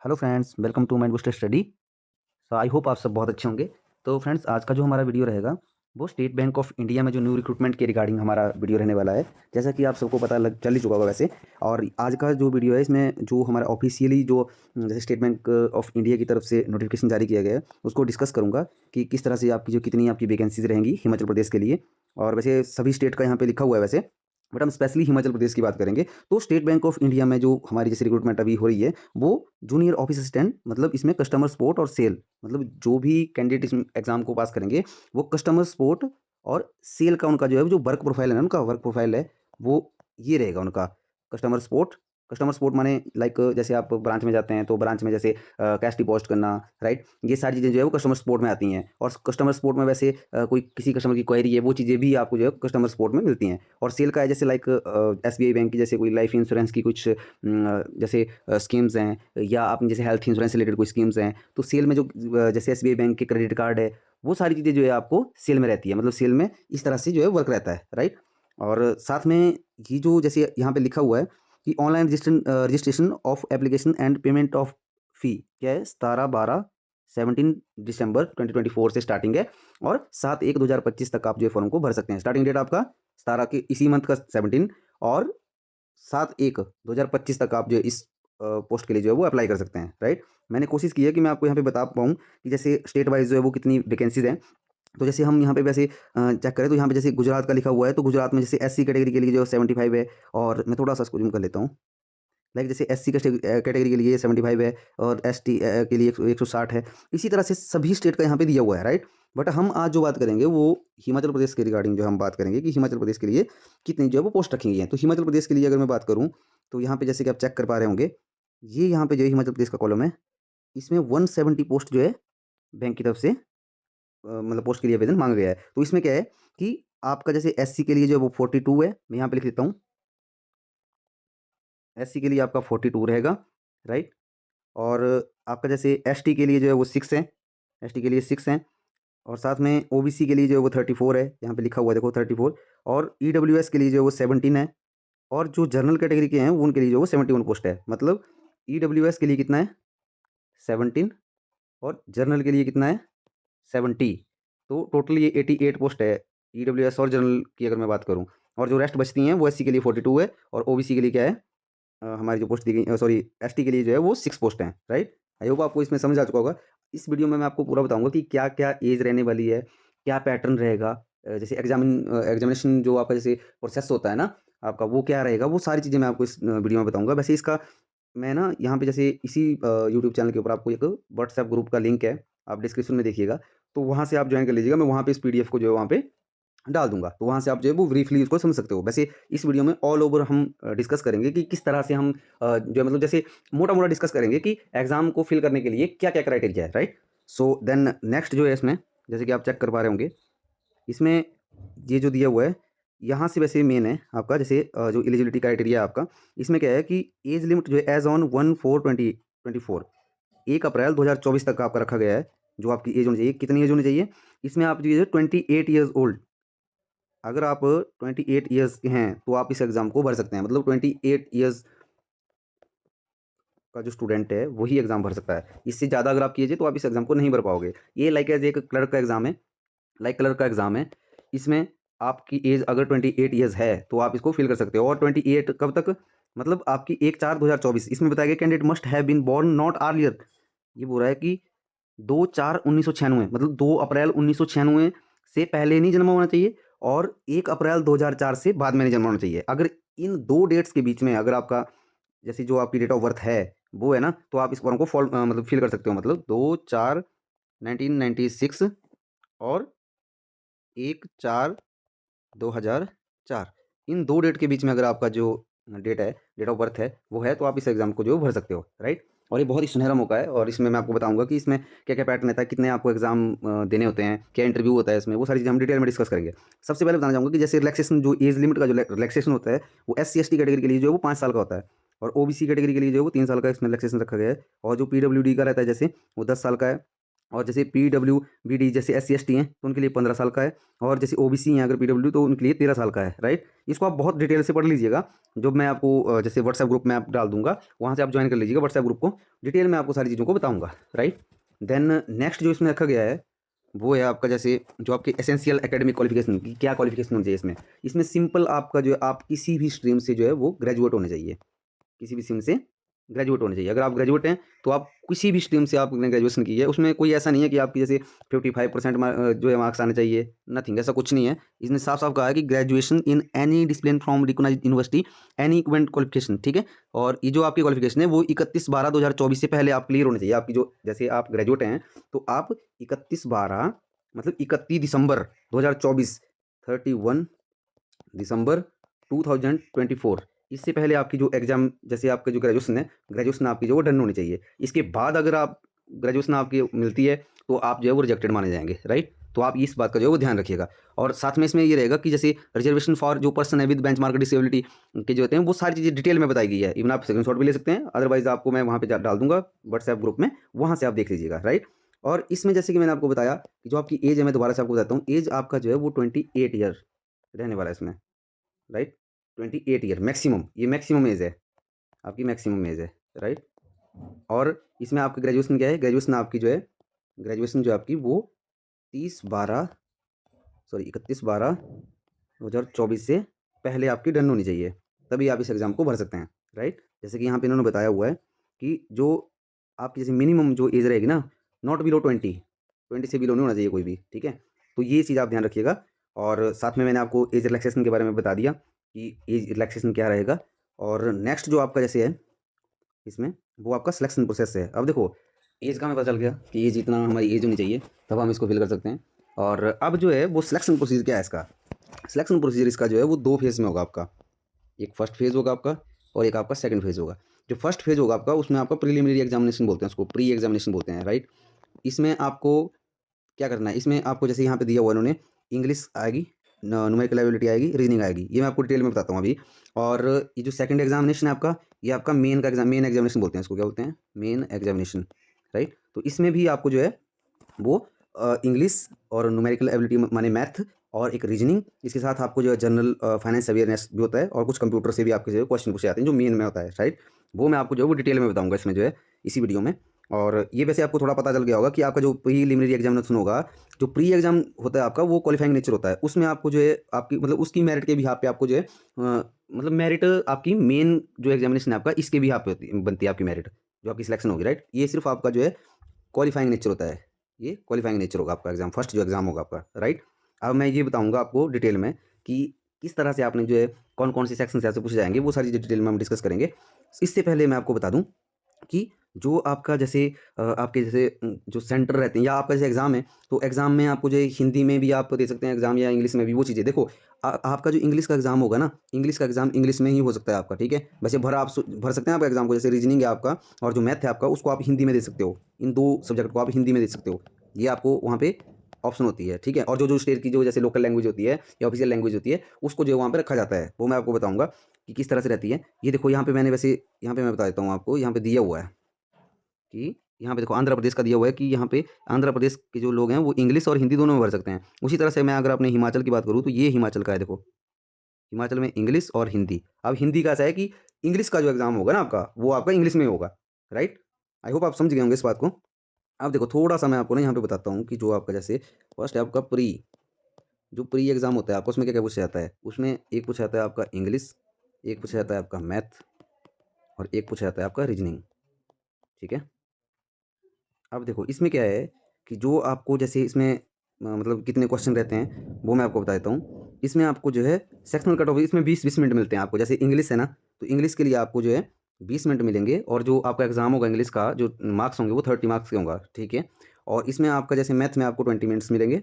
Hello friends, welcome to mind booster study. So I hope आप सब बहुत अच्छे होंगे। तो फ्रेंड्स, आज का जो हमारा वीडियो रहेगा वो स्टेट बैंक ऑफ इंडिया में जो न्यू रिक्रूटमेंट के रिगार्डिंग हमारा वीडियो रहने वाला है। जैसा कि आप सबको पता लग चल ही चुका होगा वैसे। और आज का जो वीडियो है इसमें जो हमारा ऑफिशियली जो जैसे स्टेट बैंक ऑफ इंडिया की तरफ से नोटिफिकेशन जारी किया गया है उसको डिस्कस करूँगा कि किस तरह से आपकी जो कितनी आपकी वैकेंसीज रहेंगी हिमाचल प्रदेश के लिए। और वैसे सभी स्टेट का यहाँ पे लिखा हुआ है वैसे, बट हम स्पेशली हिमाचल प्रदेश की बात करेंगे। तो स्टेट बैंक ऑफ इंडिया में जो हमारी जैसे रिक्रूटमेंट अभी हो रही है वो जूनियर ऑफिस असिस्टेंट, मतलब इसमें कस्टमर सपोर्ट और सेल, मतलब जो भी कैंडिडेट इस एग्जाम को पास करेंगे वो कस्टमर सपोर्ट और सेल का उनका जो है जो वर्क प्रोफाइल है ना, उनका वर्क प्रोफाइल है वो ये रहेगा उनका। कस्टमर सपोर्ट, कस्टमर सपोर्ट माने लाइक जैसे आप ब्रांच में जाते हैं तो ब्रांच में जैसे कैश डिपॉजिट करना, राइट, ये सारी चीज़ें जो है वो कस्टमर सपोर्ट में आती हैं। और कस्टमर सपोर्ट में वैसे कोई किसी कस्टमर की क्वेरी है वो चीज़ें भी आपको जो है कस्टमर सपोर्ट में मिलती हैं। और सेल का है जैसे लाइक एसबीआई बैंक की जैसे कोई लाइफ इंश्योरेंस की कुछ जैसे स्कीम्स हैं, या आपने जैसे हेल्थ इंश्योरेंस से रिलेटेड कोई स्कीम्स हैं, तो सेल में जो जैसे एसबीआई बैंक के क्रेडिट कार्ड है वो सारी चीज़ें जो है आपको सेल में रहती है, मतलब सेल में इस तरह से जो है वर्क रहता है, राइट। और साथ में ये जो जैसे यहाँ पे लिखा हुआ है कि online registration of application and payment of fee क्या है, 17/12 17 दिसंबर 2024 से स्टार्टिंग है। और 7/1/2025 तक आप जो है फॉर्म को भर सकते हैं। स्टार्टिंग डेट आपका 17 के इसी मंथ का 17, और 7/1/2025 तक आप जो है इस पोस्ट के लिए जो है वो अप्लाई कर सकते हैं, राइट। मैंने कोशिश की है कि मैं आपको यहाँ पे बता पाऊँ कि जैसे स्टेट वाइज जो है वो कितनी वैकेंसीज हैं। तो जैसे हम यहाँ पे वैसे चेक करें तो यहाँ पे जैसे गुजरात का लिखा हुआ है, तो गुजरात में जैसे एससी कैटेगरी के लिए जो 75 है। और मैं थोड़ा सा इसको जूम कर लेता हूँ। लाइक जैसे एससी कैटेगरी के लिए 75 है, और एसटी के लिए 160 है। इसी तरह से सभी स्टेट का यहाँ पे दिया हुआ है, राइट। बट हम आज जो बात करेंगे वो हिमाचल प्रदेश के रिगार्डिंग जो हम बात करेंगे कि हिमाचल प्रदेश के लिए कितनी जो है वो पोस्ट रखी गई हैं। तो हिमाचल प्रदेश के लिए अगर मैं बात करूँ तो यहाँ पे जैसे कि आप चेक कर पा रहे होंगे, ये यहाँ पे जो है हिमाचल प्रदेश का कॉलम है, इसमें 170 पोस्ट जो है बैंक की तरफ से मतलब पोस्ट के लिए आवेदन मांगा गया है। तो इसमें क्या है कि आपका जैसे एससी के लिए जो है वो 42 है, मैं यहाँ पे लिख देता हूँ। एससी के लिए आपका 42 रहेगा, राइट। और आपका जैसे एसटी के लिए जो है वो 6 है, एसटी के लिए 6 हैं। और साथ में ओबीसी के लिए जो है वो 34 है, यहाँ पे लिखा हुआ है देखो 34। और ईडब्ल्यूएस के लिए जो है वो 17 है। और जो जनरल कैटेगरी के हैं वो उनके लिए जो है वो 71 पोस्ट है। मतलब ईडब्ल्यूएस के लिए कितना है, 17, और जनरल के लिए कितना है, 70। तो टोटल ये 88 पोस्ट है ईडब्ल्यूएस और जनरल की अगर मैं बात करूँ। और जो रेस्ट बचती हैं वो एससी के लिए 42 है, और ओबीसी के लिए क्या है, हमारी जो पोस्ट दी गई, सॉरी, एसटी के लिए जो है वो 6 पोस्ट हैं, राइट। आई होप आपको इसमें समझ आ चुका होगा। इस वीडियो में मैं आपको पूरा बताऊंगा कि क्या क्या एज रहने वाली है, क्या पैटर्न रहेगा, जैसे एग्जामिनेशन जो आपका जैसे प्रोसेस होता है ना आपका, वो क्या रहेगा, वो सारी चीज़ें मैं आपको इस वीडियो में बताऊंगा। वैसे इसका मैं ना यहाँ पे जैसे इसी यूट्यूब चैनल के ऊपर आपको एक व्हाट्सएप ग्रुप का लिंक है, आप डिस्क्रिप्शन में देखिएगा। तो वहाँ से आप ज्वाइन कर लीजिएगा। मैं वहाँ पे इस पीडीएफ को जो है वहाँ पे डाल दूँगा, तो वहाँ से आप जो है वो ब्रीफली उसको समझ सकते हो। वैसे इस वीडियो में ऑल ओवर हम डिस्कस करेंगे कि किस तरह से हम जो है मतलब जैसे मोटा-मोटा डिस्कस करेंगे कि एग्ज़ाम को फिल करने के लिए क्या-क्या क्राइटेरिया है, राइट? सो देन नेक्स्ट जो है इसमें, जैसे कि आप चेक कर पा रहे होंगे, इसमें ये जो दिया हुआ है, यहाँ से वैसे मेन है आपका जैसे जो एलिजिबिलिटी क्राइटेरिया है आपका, इसमें क्या है कि एज लिमिट जो है एज़ ऑन 1/4/2024 1 अप्रैल 2024 तक का आपका रखा गया है, जो आपकी एज होनी चाहिए। कितनी एज होनी चाहिए? इसमें आप जो है 28 इयर्स ओल्ड, अगर आप 28 ईयर्स के हैं तो आप इस एग्ज़ाम को भर सकते हैं। मतलब 28 ईयर्स का जो स्टूडेंट है वही एग्ज़ाम भर सकता है। इससे ज़्यादा अगर आप कीजिए तो आप इस एग्ज़ाम को नहीं भर पाओगे। ये लाइक एज़ एक क्लर्क का एग्ज़ाम है, लाइक क्लर्क का एग्ज़ाम है। इसमें आपकी एज अगर 28 ईयर्स है तो आप इसको फिल कर सकते हो। और 28 कब तक? मतलब आपकी 1/4/2024। इसमें बताया गया candidate must have been born not earlier, ये बोल रहा है कि 2/4/1996, मतलब 2 अप्रैल 1996 से पहले नहीं जन्मा होना चाहिए, और 1 अप्रैल 2004 से बाद में नहीं जन्मा होना चाहिए। अगर इन 2 डेट्स के बीच में अगर आपका जैसे जो आपकी डेट ऑफ बर्थ है वो है ना, तो आप इस फॉर्म को मतलब फिल कर सकते हो। मतलब 2/4/1996 और 1/4/2004, इन 2 डेट के बीच में अगर आपका जो डेट है, डेट ऑफ बर्थ है, वो है, तो आप इस एग्ज़ाम को जो भर सकते हो, राइट। और ये बहुत ही सुनहरा मौका है, और इसमें मैं आपको बताऊँगा कि इसमें क्या-क्या पैटर्न रहता है, कितने आपको एग्ज़ाम देने होते हैं, क्या इंटरव्यू होता है इसमें, वो सारी चीज़ें हम डिटेल में डिस्कस करेंगे। सबसे पहले बताना चाहूँगा कि जैसे रिलैक्सेशन, जो एज लिमिट का जो रिलैक्सेशन होता है, वो एससी-एसटी कैटेगरी के लिए जो है वो 5 साल का होता है, और ओबीसी कैटेगरी के लिए जो है वो 3 साल का इसमें रिलैक्सेशन रखा गया है। और जो पीडब्ल्यूडी का रहता है जैसे, वो 10 साल का है। और जैसे PWBD जैसे SC ST हैं तो उनके लिए 15 साल का है, और जैसे OBC हैं अगर PW तो उनके लिए 13 साल का है, राइट। इसको आप बहुत डिटेल से पढ़ लीजिएगा, जो मैं आपको जैसे व्हाट्सएप ग्रुप में आप डाल दूंगा, वहाँ से आप ज्वाइन कर लीजिएगा व्हाट्सएप ग्रुप को, डिटेल में आपको सारी चीज़ों को बताऊँगा, राइट। देन नेक्स्ट जो इसमें रखा गया है वो है आपका जैसे जो आपकी एसेंशियल एकेडमिक क्वालिफिकेशन की क्या क्वालिफिकेशन होनी चाहिए इसमें सिंपल आपका जो है आप किसी भी स्ट्रीम से जो है वो ग्रेजुएट होने चाहिए, किसी भी स्ट्रीम से ग्रेजुएट होने चाहिए। अगर आप ग्रेजुएट हैं तो आप किसी भी स्ट्रीम से आपने ग्रेजुएशन की है, उसमें कोई ऐसा नहीं है कि आपकी जैसे 55% जो है मार्क्स आने चाहिए, नथिंग, ऐसा कुछ नहीं है। इसने साफ साफ कहा है कि graduation in any discipline from recognised university any equivalent qualification, ठीक है। और ये जो आपकी क्वालिफिकेशन है वो 31/12/2024 से पहले आप क्लियर होने चाहिए। आपकी जो जैसे आप ग्रेजुएट हैं तो आप 31/12 मतलब 31 दिसंबर 2024, 31 दिसंबर 2024, इससे पहले आपकी जो एग्ज़ाम जैसे आपका जो ग्रेजुएशन आपकी जो वो डन होनी चाहिए। इसके बाद अगर आप ग्रेजुएशन आपकी मिलती है तो आप जो है वो रिजेक्टेड माने जाएंगे, राइट। तो आप इस बात का जो है वो ध्यान रखिएगा। और साथ में इसमें ये रहेगा कि जैसे रिजर्वेशन फॉर जो पर्सन है विद बेंचमार्क डिसेबिलिटी के जो होते हैं वो सारी चीज़ें डिटेल में बताई गई है। इवन आप स्क्रीनशॉट भी ले सकते हैं, अदरवाइज आपको मैं वहाँ पे डाल दूंगा व्हाट्सएप ग्रुप में, वहाँ से आप देख लीजिएगा, राइट। और इसमें जैसे कि मैंने आपको बताया कि जो आपकी एज है, मैं दोबारा से आपको बताता हूँ, एज आपका जो है वो 28 ईयर रहने वाला है इसमें, राइट। 28 ईयर मैक्सिमम, ये मैक्सिमम एज है, आपकी मैक्सिमम एज है, राइट। और इसमें आपकी ग्रेजुएशन क्या है, ग्रेजुएशन आपकी जो है ग्रेजुएशन जो आपकी वो 31/12 से पहले आपकी डन होनी चाहिए, तभी आप इस एग्ज़ाम को भर सकते हैं, राइट। जैसे कि यहाँ पे इन्होंने बताया हुआ है कि जो आपकी जैसे मिनिमम जो एज रहेगी ना, नॉट बिलो 20 से बिलो नहीं होना चाहिए कोई भी, ठीक है। तो ये चीज़ आप ध्यान रखिएगा। और साथ में मैंने आपको एज रिलैक्सेशन के बारे में बता दिया कि एज रिलैक्सेशन क्या रहेगा। और नेक्स्ट जो आपका जैसे है इसमें वो आपका सिलेक्शन प्रोसेस है। अब देखो एज का हमें पता चल गया कि एज इतना हमारी एज होनी चाहिए तब हम इसको फिल कर सकते हैं। और अब जो है वो सिलेक्शन प्रोसीजर क्या है इसका, सिलेक्शन प्रोसीजर इसका जो है वो 2 फेज़ में होगा आपका। एक फर्स्ट फेज़ होगा आपका और एक आपका सेकंड फेज़ होगा। जो फर्स्ट फेज़ होगा आपका उसमें आपका प्रीलिमिनरी एग्जामिनेशन बोलते हैं उसको, प्री एग्जामिनेशन बोलते हैं, राइट। इसमें आपको क्या करना है, इसमें आपको जैसे यहाँ पे दिया हुआ इन्होंने, इंग्लिश आएगी, न्यूमेरिकल एबिलिटी आएगी, रीजनिंग आएगी, ये मैं आपको डिटेल में बताता हूँ अभी। और ये जो सेकंड एग्जामिनेशन है आपका, ये आपका मेन का एग्जाम, मेन एग्जामिनेशन बोलते हैं इसको, क्या बोलते हैं, मेन एग्जामिनेशन, राइट। तो इसमें भी आपको जो है वो इंग्लिश और न्यूमेरिकल एबिलिटी माने मैथ और एक रीजनिंग, इसके साथ आपको जो है जनरल फाइनेंस अवेयरनेस भी होता है, और कुछ कंप्यूटर से भी आपके जो है क्वेश्चन पूछे जाते हैं जो मेन में होता है, राइट। वो मैं आपको जो है वो डिटेल में बताऊंगा इसमें जो है इसी वीडियो में। और ये वैसे आपको थोड़ा पता चल गया होगा कि आपका जो प्रीलिमिनरी एग्जामिनेशन होगा, जो प्री एग्जाम होता है आपका वो क्वालिफाइंग नेचर होता है, उसमें आपको जो है आपकी मतलब उसकी मेरिट के बिहाफ पे आपको जो है मतलब मेरिट आपकी मेन जो एग्जामिनेशन है आपका इसके बिहाफ पे बनती है आपकी मेरिट, जो आपकी सिलेक्शन होगी, राइट। ये सिर्फ आपका जो है क्वालिफाइंग नेचर होता है, ये क्वालिफाइंग नेचर होगा आपका एग्जाम, फर्स्ट जो एग्जाम होगा आपका, राइट। अब मैं ये बताऊंगा आपको डिटेल में कि किस तरह से आपने जो है कौन कौन से सेक्शन से आपसे पूछे जाएंगे, वो सारी डिटेल में हम डिस्कस करेंगे। इससे पहले मैं आपको बता दूं कि जो आपका जैसे आपके जैसे जो सेंटर रहते हैं या आपका जैसे एग्ज़ाम है, तो एग्ज़ाम में आपको जो है हिंदी में भी आप दे सकते हैं एग्ज़ाम या इंग्लिश में भी, वो चीज़ें देखो। आपका जो इंग्लिश का एग्ज़ाम होगा ना, इंग्लिश का एग्ज़ाम इंग्लिश में ही हो सकता है आपका, ठीक है। वैसे भर सकते हैं आप एग्ज़ाम को, जैसे रीजनिंग है आपका और जो मैथ है आपका उसको आप हिंदी में दे सकते हो, इन 2 सब्जेक्ट को आप हिंदी में दे सकते हो, ये आपको वहाँ पे ऑप्शन होती है, ठीक है। और जो स्टेट की जो जैसे लोकल लैंग्वेज होती है या ऑफिशियल लैंग्वेज होती है उसको जो वहाँ पे रखा जाता है, वो मैं आपको बताऊँगा कि किस तरह से रहती है। ये देखो यहाँ पे मैंने वैसे यहाँ पे मैं बता देता हूँ आपको, यहाँ पे दिया हुआ है कि यहाँ पे देखो आंध्र प्रदेश का दिया हुआ है कि यहाँ पे आंध्र प्रदेश के जो लोग हैं वो इंग्लिश और हिंदी दोनों में भर सकते हैं। उसी तरह से मैं अगर अपने हिमाचल की बात करूँ तो ये हिमाचल का है, देखो हिमाचल में इंग्लिश और हिंदी। अब हिंदी का ऐसा है कि इंग्लिश का जो एग्जाम होगा ना आपका वो आपका इंग्लिश में होगा, राइट। आई होप आप समझ गए होंगे इस बात को। अब देखो थोड़ा सा मैं आपको ना यहाँ पे बताता हूँ कि जो आपका जैसे फर्स्ट है आपका जो प्री एग्जाम होता है आपका, उसमें क्या क्या पूछा जाता है, उसमें एक पूछा जाता है आपका इंग्लिश, एक पूछा जाता है आपका मैथ और एक पूछा जाता है आपका रीजनिंग, ठीक है। अब देखो इसमें क्या है कि जो आपको जैसे इसमें मतलब कितने क्वेश्चन रहते हैं वो मैं आपको बता देता हूँ। इसमें आपको जो है सेक्शनल कट ऑफ इसमें 20-20 मिनट मिलते हैं आपको। जैसे इंग्लिश है ना, तो इंग्लिश के लिए आपको जो है 20 मिनट मिलेंगे, और जो आपका एग्जाम होगा इंग्लिश का जो मार्क्स होंगे वो 30 मार्क्स के होगा, ठीक है। और इसमें आपका जैसे मैथ में आपको 20 मिनट्स मिलेंगे,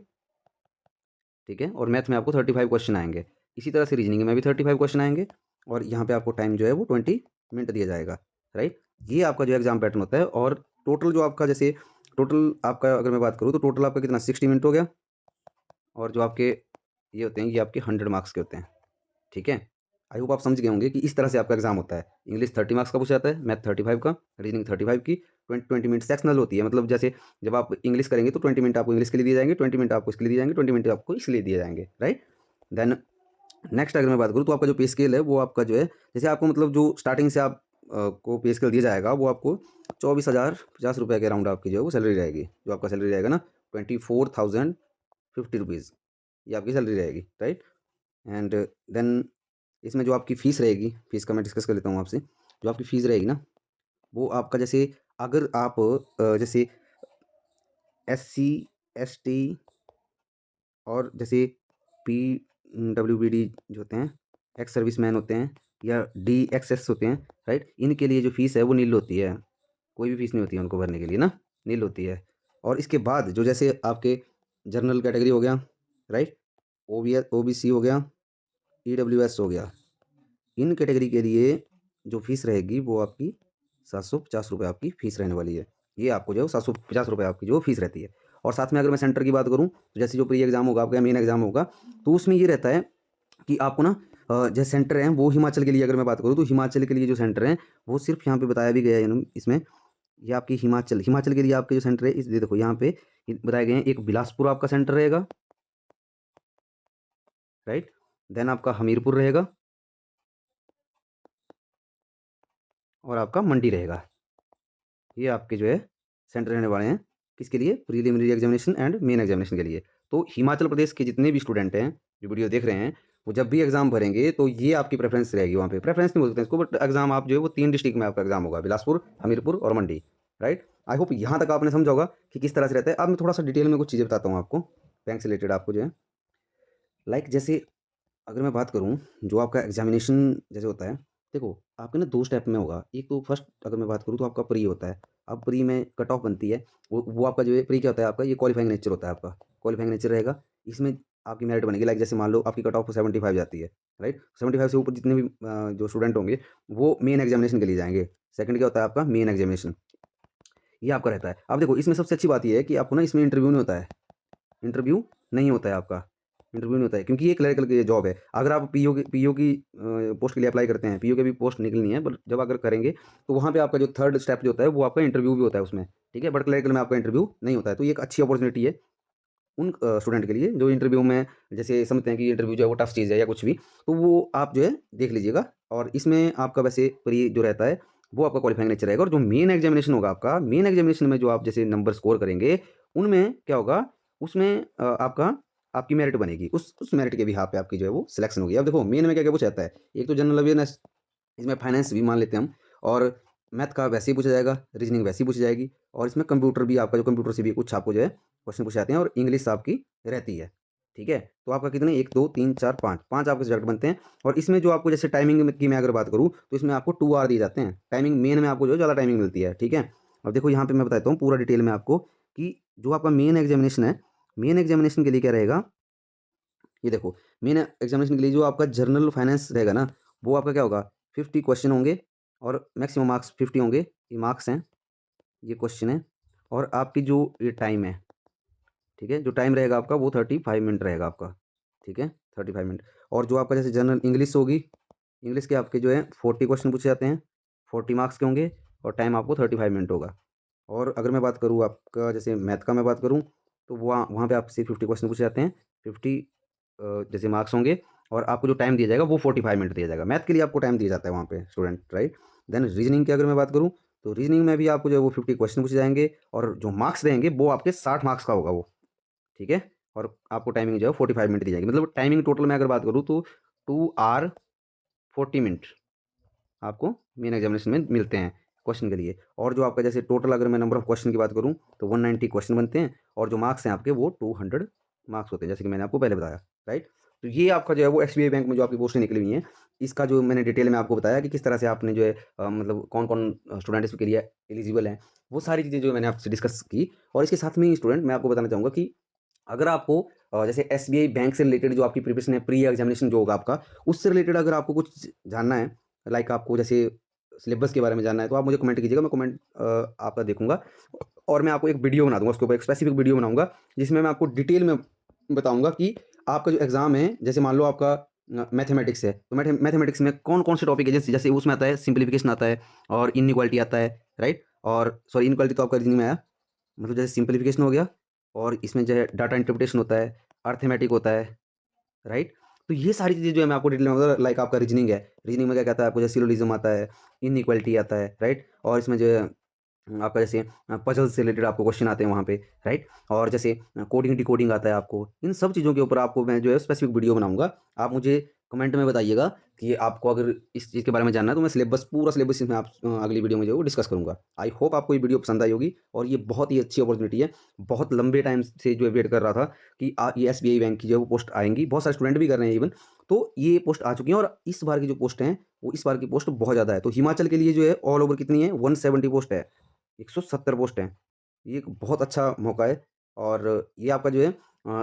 ठीक है। और मैथ में आपको 35 क्वेश्चन आएंगे। इसी तरह से रीजनिंग में भी 35 क्वेश्चन आएंगे, और यहाँ पे आपको टाइम जो है वो 20 मिनट दिया जाएगा, राइट। ये आपका जो एग्जाम पैटर्न होता है। और टोटल जो आपका जैसे टोटल आपका अगर मैं बात करूँ तो टोटल आपका कितना 60 मिनट हो गया, और जो आपके ये होते हैं ये आपके 100 मार्क्स के होते हैं, ठीक है। आई होप आप समझ गए होंगे कि इस तरह से आपका एग्जाम होता है। इंग्लिश 30 मार्क्स का पूछा जाता है, मैथ 35 का, रीजनिंग 35 की, 20 मिनट सेक्शनल होती है, मतलब जैसे जब आप इंग्लिश करेंगे तो 20 मिनट आपको इंग्लिश के लिए दिए जाएंगे, 20 मिनट आपको इसके लिए दिए जाएंगे, 20 मिनट आपको इसके लिए दिए जाएंगे, राइट। देन नेक्स्ट अगर मैं बात करूँ तो आपका जो पे स्केल है वो आपका जो है, जैसे आपको मतलब जो स्टार्टिंग से आप को पे स्केल दिया जाएगा वो आपको 24,050 रुपये के अराउंड आपकी जो है वो सैलरी रहेगी, जो आपका सैलरी रहेगा ना 24,050 रुपीज़, ये आपकी सैलरी रहेगी, राइट। एंड देन इसमें जो आपकी फ़ीस रहेगी, फ़ीस का मैं डिस्कस कर लेता हूँ आपसे। जो आपकी फ़ीस रहेगी ना वो आपका जैसे अगर आप जैसे SC ST और जैसे PWBD जो होते हैं, एक्स सर्विसमैन होते हैं, या DXS होते हैं, राइट, इनके लिए जो फ़ीस है वो नील होती है, कोई भी फ़ीस नहीं होती है उनको भरने के लिए ना, नील होती है। और इसके बाद जो जैसे आपके जनरल कैटेगरी हो गया, राइट, OBC हो गया, EWS हो गया, इन कैटेगरी के लिए जो फ़ीस रहेगी वो आपकी 750 रुपये आपकी फ़ीस रहने वाली है। ये आपको जो है 750 रुपये आपकी जो फ़ीस रहती है। और साथ में अगर मैं सेंटर की बात करूँ तो जैसे जो प्री एग्ज़ाम होगा आपका, मेन एग्ज़ाम होगा, तो उसमें ये रहता है कि आपको ना जैसे सेंटर हैं वो हिमाचल के लिए अगर मैं बात करूँ तो हिमाचल के लिए जो सेंटर हैं वो सिर्फ यहाँ पे बताया भी गया है इसमें, ये आपकी हिमाचल के लिए आपके जो सेंटर है इस देखो यहाँ पे बताए गए हैं। एक बिलासपुर आपका सेंटर रहेगा, राइट, देन आपका हमीरपुर रहेगा और आपका मंडी रहेगा। ये आपके जो है सेंटर रहने वाले हैं किसके लिए, preliminary examination and main examination के लिए। तो हिमाचल प्रदेश के जितने भी स्टूडेंट हैं जो वीडियो देख रहे हैं वो जब भी एग्जाम भरेंगे तो ये आपकी प्रेफरेंस रहेगी, वहाँ पे प्रेफरेंस नहीं बोल सकते इसको, बट एग्जाम आप जो है वो 3 डिस्ट्रिक्ट में आपका एग्जाम होगा, बिलासपुर, हमीरपुर और मंडी, राइट। आई होप यहाँ तक आपने समझा होगा कि किस तरह से रहता है। अब मैं थोड़ा सा डिटेल में कुछ चीज़ें बताता हूँ आपको बैंक से रिलेटेड, आपको जो है लाइक जैसे अगर मैं बात करूँ जो आपका एग्जामिनेशन जैसे होता है, देखो आपके ना 2 स्टेप में होगा। एक तो फर्स्ट अगर मैं बात करूँ तो आपका प्री होता है। अब प्री में कट ऑफ बनती है, वो आपका जो है प्री क्या होता है आपका, ये क्वालिफाइंग नेचर होता है आपका, क्वालिफाइंग नेचर रहेगा। इसमें आपकी मेरिट बनेगी, लाइक जैसे मान लो आपकी कट ऑफ 75 जाती है, राइट, 75 से ऊपर जितने भी जो स्टूडेंट होंगे वो मेन एग्जामिनेशन के लिए जाएंगे। सेकंड क्या होता है आपका, मेन एग्जामिनेशन, ये आपका रहता है। अब देखो इसमें सबसे अच्छी बात ये है कि आपको ना इसमें इंटरव्यू नहीं होता है, इंटरव्यू नहीं होता है आपका, इंटरव्यू नहीं होता है क्योंकि ये क्लरिकल की जॉब है। अगर आप पीओ की पोस्ट के लिए अप्लाई करते हैं, पीओ की भी पोस्ट निकलनी है, बट जब अगर करेंगे तो वहाँ पे आपका जो थर्ड स्टेप जो होता है वो आपका इंटरव्यू भी होता है उसमें, ठीक है, बट क्लरिकल में आपका इंटरव्यू नहीं होता है। तो ये एक अच्छी अपॉर्चुनिटी है उन स्टूडेंट के लिए जो इंटरव्यू में जैसे समझते हैं कि इंटरव्यू जो है वो टफ चीज़ है या कुछ भी, तो वो आप जो है देख लीजिएगा। और इसमें आपका वैसे प्री जो रहता है वो आपका क्वालिफाइंग नेचर रहेगा। और जो मेन एग्जामिनेशन होगा आपका, मेन एग्जामिनेशन में जो आप जैसे नंबर स्कोर करेंगे उनमें क्या होगा, उसमें आपका आपकी मेरिट बनेगी, उस मेरिट के बिहाफ पे आपकी जो है वो सिलेक्शन होगी। अब देखो मेन में क्या क्या पूछा जाता है, एक तो जनरल अवेयरनेस, इसमें फाइनेंस भी मान लेते हैं हम, और मैथ का वैसे ही पूछा जाएगा, रीजनिंग वैसे ही पूछी जाएगी, और इसमें कंप्यूटर भी आपका जो कंप्यूटर से भी कुछ आपको जो है क्वेश्चन पूछे जाते हैं, और इंग्लिश आपकी रहती है, ठीक है। तो आपका कितने, 1 2 3 4 5 5 आपके सब्जेक्ट बनते हैं। और इसमें जो आपको जैसे टाइमिंग की मैं अगर बात करूँ तो इसमें आपको 2 आवर दिए जाते हैं टाइमिंग, मेन में आपको जो है ज़्यादा टाइमिंग मिलती है, ठीक है। अब देखो यहाँ पे मैं बताता हूँ पूरा डिटेल में आपको कि जो आपका मेन एग्जामिनेशन है, मेन एग्जामिनेशन के लिए क्या रहेगा, ये देखो मेन एग्जामिनेशन के लिए जो आपका जर्नल फाइनेंस रहेगा ना वो आपका क्या होगा, 50 क्वेश्चन होंगे और मैक्सिमम मार्क्स 50 होंगे, ये मार्क्स हैं, ये क्वेश्चन है। और आपकी जो ये टाइम है, ठीक है, जो टाइम रहेगा आपका वो 35 मिनट रहेगा आपका, ठीक है, 35 मिनट। और जो आपका जैसे जनरल इंग्लिश होगी, इंग्लिश के आपके जो है 40 क्वेश्चन पूछे जाते हैं, 40 मार्क्स के होंगे, और टाइम आपको 35 मिनट होगा। और अगर मैं बात करूँ आपका जैसे मैथ का मैं बात करूँ तो वहाँ वहाँ पे आपसे 50 क्वेश्चन पूछे जाते हैं, 50 जैसे मार्क्स होंगे, और आपको जो टाइम दिया जाएगा वो 45 मिनट दिया जाएगा। मैथ के लिए आपको टाइम दिया जाता है वहाँ पे स्टूडेंट, राइट। देन रीजनिंग की अगर मैं बात करूँ तो रीजनिंग में भी आपको जो है वो 50 क्वेश्चन पूछे जाएंगे, और जो मार्क्स रहेंगे वो आपके 60 मार्क्स का होगा वो, ठीक है। और आपको टाइमिंग जो है 45 मिनट दी जाएगी, मतलब टाइमिंग टोटल मैं अगर बात करूँ तो 2 आवर 40 मिनट आपको मेन एग्जामिनेशन में मिलते हैं क्वेश्चन के लिए। और जो आपका जैसे टोटल अगर मैं नंबर ऑफ क्वेश्चन की बात करूँ तो 190 क्वेश्चन बनते हैं, और जो मार्क्स हैं आपके वो 200 मार्क्स होते हैं, जैसे कि मैंने आपको पहले बताया, राइट। तो ये आपका जो है वो SBI बैंक में जो आपकी पोस्टें निकली हुई हैं, इसका जो मैंने डिटेल में आपको बताया कि किस तरह से आपने जो है मतलब कौन कौन स्टूडेंट इसके लिए एलिजिबल हैं, वो सारी चीज़ें जो मैंने आपसे डिस्कस की। और इसके साथ में स्टूडेंट मैं आपको बताना चाहूँगा कि अगर आपको जैसे SBI बैंक से रिलेटेड जो आपकी प्रिपरेशन है, प्री एग्जामिनेशन जो होगा आपका, उससे रिलेटेड अगर आपको कुछ जानना है, लाइक आपको जैसे सिलेबस के बारे में जानना है, तो आप मुझे कमेंट कीजिएगा, मैं कमेंट आपका देखूंगा, और मैं आपको एक वीडियो बना दूंगा, उसके ऊपर एक स्पेसिफिक वीडियो बनाऊंगा जिसमें मैं आपको डिटेल में बताऊंगा कि आपका जो एग्ज़ाम है, जैसे मान लो आपका मैथमेटिक्स है, तो मैथमेटिक्स में कौन कौन से टॉपिक है, जैसे जैसे उसमें आता है सिंप्लीफिकेशन आता है और इनइक्वालिटी आता है, राइट। और सॉरी इनक्वालिटी तो आपका रीजनिंग में आया, मतलब जैसे सिंप्लीफिकेशन हो गया, और इसमें जो है डाटा इंटरप्रिटेशन होता है, अर्थमेटिक होता है, राइट। तो ये सारी चीज़ें जो है मैं आपको डिटेल में बताऊंगा। लाइक आपका रीजनिंग है, रीजनिंग में क्या कहता है आपको, जैसे सिलोजिज्म आता है, इनइक्वालिटी आता है, राइट। और इसमें जो है आपका जैसे पजल से रिलेटेड आपको क्वेश्चन आते हैं वहाँ पे, राइट। और जैसे कोडिंग डिकोडिंग आता है आपको। इन सब चीज़ों के ऊपर आपको मैं जो है स्पेसिफिक वीडियो बनाऊंगा। आप मुझे कमेंट में बताइएगा कि आपको अगर इस चीज़ के बारे में जानना है, तो मैं सिलेबस पूरा सिलेबस इसमें आप अगली वीडियो में जो है वो डिस्कस करूंगा। आई होप आपको ये वीडियो पसंद आई होगी, और ये बहुत ही अच्छी अपॉर्चुनिटी है। बहुत लंबे टाइम से जो है वेट कर रहा था कि ये SBI बैंक की जो है वो पोस्ट आएंगी। बहुत सारे स्टूडेंट भी कर रहे हैं इवन, तो ये पोस्ट आ चुकी हैं। और इस बार की जो पोस्ट हैं वो इस बार की पोस्ट बहुत ज़्यादा है। तो हिमाचल के लिए जो है ऑल ओवर कितनी है, 170 पोस्ट है, 170 पोस्ट हैं। ये एक बहुत अच्छा मौका है, और ये आपका जो है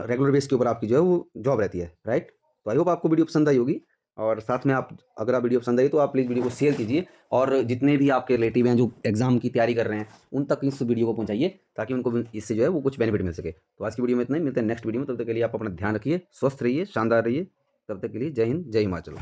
रेगुलर बेस के ऊपर आपकी जो है वो जॉब रहती है, राइट। तो आई होप आपको वीडियो पसंद आई होगी, और साथ में आप, अगर आप वीडियो पसंद आई तो आप प्लीज़ वीडियो को शेयर कीजिए, और जितने भी आपके रिलेटिव हैं जो एग्ज़ाम की तैयारी कर रहे हैं उन तक इस वीडियो को पहुंचाइए, ताकि उनको भी इससे जो है वो कुछ बेनिफिट मिल सके। तो आज की वीडियो में इतना ही, मिलते हैं नेक्स्ट वीडियो में। तब तक के लिए आप अपना ध्यान रखिए, स्वस्थ रहिए, शानदार रहिए। तब तक के लिए जय हिंद, जय हिमाचल।